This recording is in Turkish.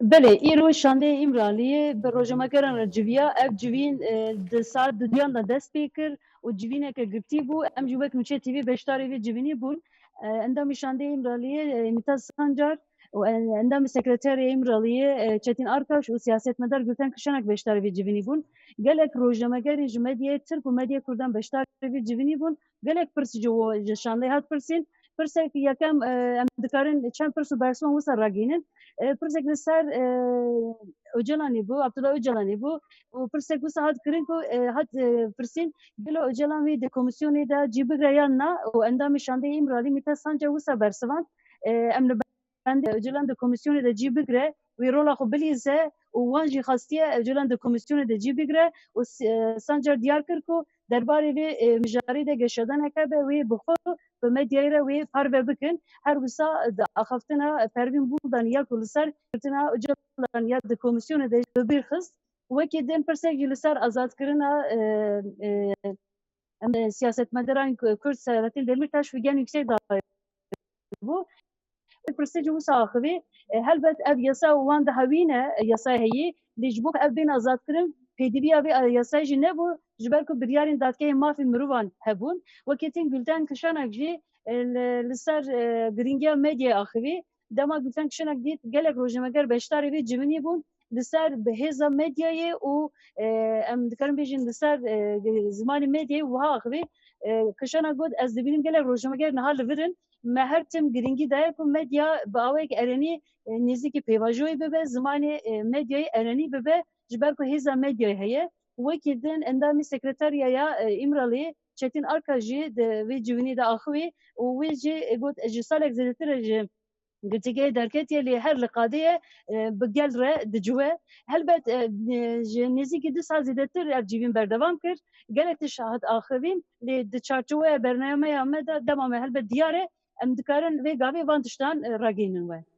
بله ایرو شانده ایمرالیه به روزمره رجویا اف جوین د ساعت د دیان د دست پیکر و جوینه که گفتی بو ام جوک نوچه تیوی بشتاری وی جوینی بون اندام شانده ایمرالیه میتاز سانجار و اندام سکرتر ایمرالیه چتین آرکاش و سیاست مدار گفتن کشانک بشتاری وی جوینی بون گلک روزمره جمعیت ترک و مدیا کردن بشتاری وی جوینی بون گلک پرسی جو شانده هات پرسین پرسک یکم ام دکارن چند پرسو برسون وسر راگینن پرسek li ser Öcalanê bû, Abdullah Öcalanê bû û pirsek wisa hat kirin ku hat pirsîn gelo Öcalan wê di komisyonê de cî bigre yan na û endamê şandeyê îmralî mîte sanca wisa bersivan em li bendê Öcalan di komisyonê de cî bigre wê rola xwe bilîze û wan jî xastiye Öcalan di komisyonê de cî bigre û sancar diyar kir ku derbarê vê mijarî de geşedaneke be wê bi xwe bi medyayê re wê parve bikin her wisa di axaftina Pervîn Buldan ya ku li ser kirtina Öcalan ya di komisyonê de bi bîr xist wekî din pirsek jî li ser azadkirina siyasetmedaran Kurd Selahattin Demirtaş û gen Yüksek Davayê bû pirsê jî wisa axivî helbet ev yasa wan de hewîne yasaya heyî lê ji bo ev bên azadkirin pêdiviya vê yasayê jî nebû ji ber ku biryarên dadgehê mafê mirovan hebûn wekî Gülten Kişanek jî li ser giringiya medyayê axivî dema Gülten Kişanek dît gelek rojnameger beşdarê vê civînî bûn li ser bihêza medyayê û em dikarin bêjin li ser zimanê medyayê wiha axivî Kişanek got ez dibînim gelek rojnameger niha li virin me her tim giringî daye ku medya bi awayek erenî nêzîkî pêvajoyê bibe zimanê medyayê erenî bibe ji ber ku hêza medyayê heye wekî din endamê sekreteriyaya İmralı'yê Çetin Arka jî di vê civînê de axivî û wê jî got ji salek zêdetir ji girtîgehê derketiye lê her li qadeye bi gel re diciwe helbet ji nêzîkî du sal zêdetir ev civîn berdewam kir gelek tişt hat axivîn lê di çarçoveya bernameya me de dema me helbet diyar e em dikarin vê gavê van tiştan ragihînin we